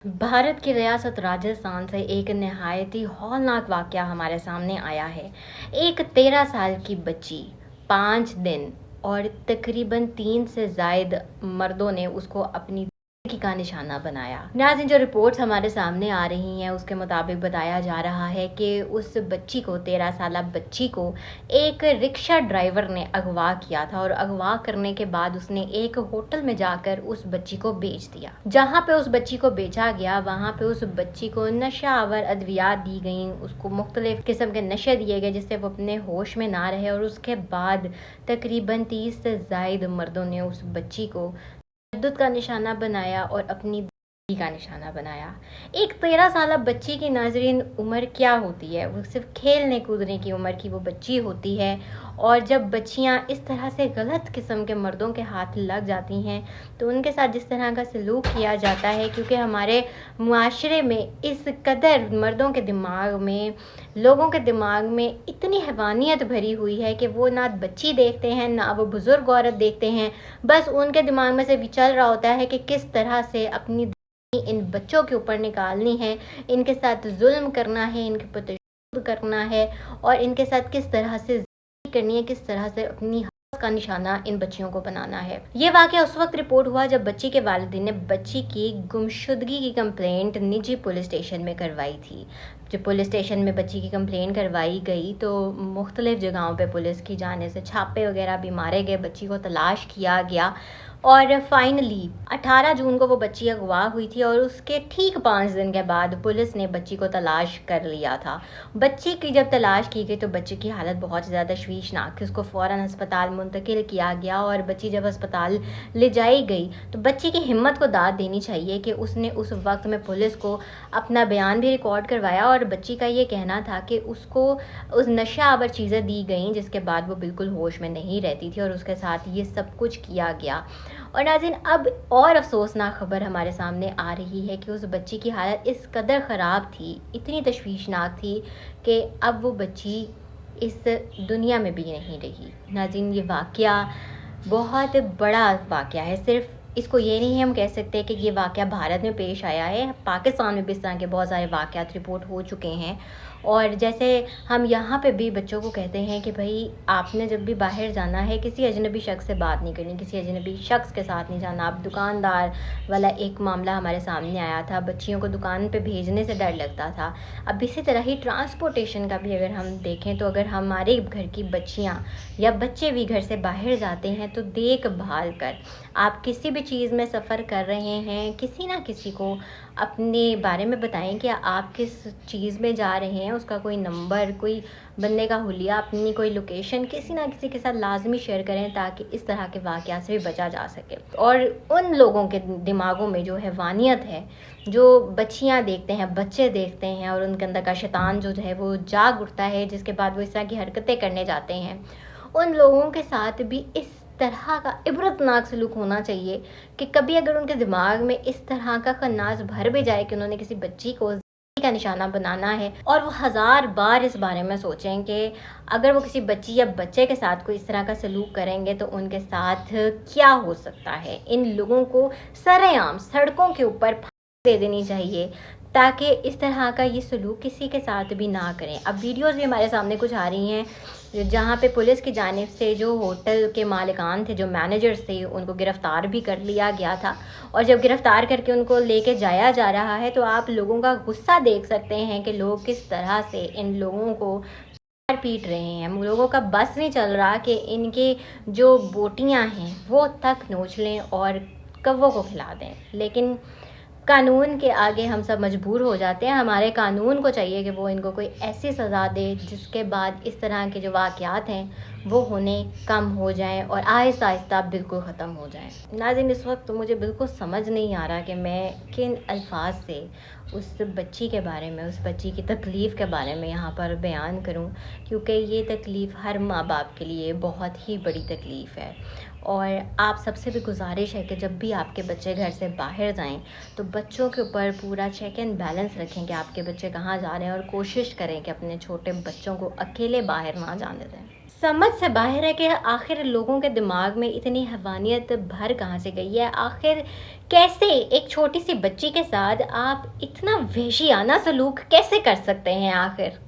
भारत की रियासत राजस्थान से एक नहायत ही हौलनाक वाक़या हमारे सामने आया है। एक 13 साल की बच्ची 5 दिन और तकरीबन 3 से ज़ायद मर्दों ने उसको अपनी ज़िंदगी का निशाना बनाया। नाज़रीन, जो रिपोर्ट्स हमारे सामने आ रही हैं उसके मुताबिक बताया जा रहा है कि उस बच्ची को 13 साला बच्ची को एक रिक्शा ड्राइवर ने अगवा किया था और अगवा करने के बाद उसने एक होटल में जाकर उस बच्ची को बेच दिया। जहाँ पे उस बच्ची को बेचा गया वहाँ पे उस बच्ची को नशा आवर अद्वियात दी गई, उसको मुख्तलिफ किस्म के नशे दिए गए जिससे वो अपने होश में ना रहे और उसके बाद तकरीबन 30 से ज़ायद मर्दों ने उस बच्ची को तशद्दुद का निशाना बनाया और अपनी बीवी का निशाना बनाया। एक 13 साला बच्ची की नाज़रीन उम्र क्या होती है, वो सिर्फ खेलने कूदने की उम्र की वो बच्ची होती है। और जब बच्चियां इस तरह से गलत किस्म के मर्दों के हाथ लग जाती हैं तो उनके साथ जिस तरह का सलूक किया जाता है, क्योंकि हमारे मुआशरे में इस कदर मर्दों के दिमाग में, लोगों के दिमाग में इतनी हैवानियत भरी हुई है कि वो ना बच्ची देखते हैं ना वो बुज़ुर्ग औरत देखते हैं। बस उनके दिमाग में से भी चल रहा होता है कि किस तरह से अपनी इन बच्चों के ऊपर निकालनी है, इनके साथ जुल्म करना है, इनके ऊपर तशद्दुद करना है और इनके साथ किस तरह से ज़िंदगी करनी है, किस तरह से अपनी हवस का निशाना इन बच्चियों को बनाना है। ये वाक़या उस वक्त रिपोर्ट हुआ जब बच्ची के वालिदैन ने बच्ची की गुमशुदगी की कंप्लेंट निजी पुलिस स्टेशन में करवाई थी। जब पुलिस स्टेशन में बच्ची की कंप्लेंट करवाई गई तो मुख्तलिफ जगहों पे पुलिस की जाने से छापे वगैरह भी मारे गए, बच्ची को तलाश किया गया और फाइनली 18 जून को वो बच्ची अगवा हुई थी और उसके ठीक 5 दिन के बाद पुलिस ने बच्ची को तलाश कर लिया था। बच्ची की जब तलाश की गई तो बच्ची की हालत बहुत ज़्यादा तशवीशनाक थी, उसको फ़ौरन अस्पताल मुंतकिल किया गया और बच्ची जब अस्पताल ले जाई गई तो बच्ची की हिम्मत को दाद देनी चाहिए कि उसने उस वक्त में पुलिस को अपना बयान भी रिकॉर्ड करवाया और बच्ची का ये कहना था कि उसको उस नशा आवर चीज़ें दी गई जिसके बाद वो बिल्कुल होश में नहीं रहती थी और उसके साथ ये सब कुछ किया गया। और नाज़रीन, अब और अफसोसनाक खबर हमारे सामने आ रही है कि उस बच्ची की हालत इस कदर ख़राब थी, इतनी तशवीशनाक थी कि अब वो बच्ची इस दुनिया में भी नहीं रही। नाज़रीन, ये वाक़या बहुत बड़ा वाक़या है। सिर्फ इसको ये नहीं हम कह सकते कि ये वाक़या भारत में पेश आया है, पाकिस्तान में भी इस तरह के बहुत सारे वाक़यात रिपोर्ट हो चुके हैं। और जैसे हम यहाँ पे भी बच्चों को कहते हैं कि भाई आपने जब भी बाहर जाना है किसी अजनबी शख्स से बात नहीं करनी, किसी अजनबी शख्स के साथ नहीं जाना। अब दुकानदार वाला एक मामला हमारे सामने आया था, बच्चियों को दुकान पे भेजने से डर लगता था। अब इसी तरह ही ट्रांसपोर्टेशन का भी अगर हम देखें तो अगर हमारे घर की बच्चियाँ या बच्चे भी घर से बाहर जाते हैं तो देखभाल कर, आप किसी भी चीज़ में सफ़र कर रहे हैं किसी ना किसी को अपने बारे में बताएं कि आप किस चीज़ में जा रहे हैं, उसका कोई नंबर, कोई बनने का हुलिया, अपनी कोई लोकेशन किसी ना किसी के साथ लाजमी शेयर करें ताकि इस तरह के वाक़यात से भी बचा जा सके। और उन लोगों के दिमागों में जो हैवानियत है, जो बच्चियाँ देखते हैं, बच्चे देखते हैं और उनके अंदर का शैतान जो है वो जाग उठता है जिसके बाद वो इस तरह की हरकतें करने जाते हैं, उन लोगों के साथ भी इस तरह का इबरतनाक सलूक होना चाहिए कि कभी अगर उनके दिमाग में इस तरह का खन्नास भर भी जाए कि उन्होंने किसी बच्ची को ज़िंदगी का निशाना बनाना है और वो 1000 बार इस बारे में सोचें कि अगर वो किसी बच्ची या बच्चे के साथ कोई इस तरह का सलूक करेंगे तो उनके साथ क्या हो सकता है। इन लोगों को सरेआम सड़कों के ऊपर फांसी दे देनी चाहिए ताकि इस तरह का ये सलूक किसी के साथ भी ना करें। अब वीडियोज़ भी हमारे सामने कुछ आ रही हैं जहाँ पे पुलिस की जानिब से जो होटल के मालिकान थे, जो मैनेजर्स थे, उनको गिरफ़्तार भी कर लिया गया था और जब गिरफ़्तार करके उनको लेके जाया जा रहा है तो आप लोगों का गुस्सा देख सकते हैं कि लोग किस तरह से इन लोगों को मार पीट रहे हैं। लोगों का बस नहीं चल रहा कि इनके जो बोटियाँ हैं वो तक नोच लें और कौवों को खिला दें, लेकिन कानून के आगे हम सब मजबूर हो जाते हैं। हमारे कानून को चाहिए कि वो इनको कोई ऐसी सज़ा दे जिसके बाद इस तरह के जो वाक़यात हैं वो होने कम हो जाएं और आहिस्ता आहिस्ता बिल्कुल ख़त्म हो जाएं। नाज़रीन, इस वक्त तो मुझे बिल्कुल समझ नहीं आ रहा कि मैं किन अल्फाज से उस बच्ची के बारे में, उस बच्ची की तकलीफ़ के बारे में यहाँ पर बयान करूँ, क्योंकि ये तकलीफ़ हर माँ बाप के लिए बहुत ही बड़ी तकलीफ़ है। और आप सबसे भी गुजारिश है कि जब भी आपके बच्चे घर से बाहर जाएं तो बच्चों के ऊपर पूरा चेक एंड बैलेंस रखें कि आपके बच्चे कहाँ जा रहे हैं और कोशिश करें कि अपने छोटे बच्चों को अकेले बाहर ना जाने दें। سمجھ سے باہر ہے کہ آخر لوگوں کے دماغ میں اتنی حیوانیت بھر کہاں سے گئی ہے. آخر کیسے ایک چھوٹی سی بچی کے ساتھ آپ اتنا وحشیانہ سلوک کیسے کر سکتے ہیں آخر؟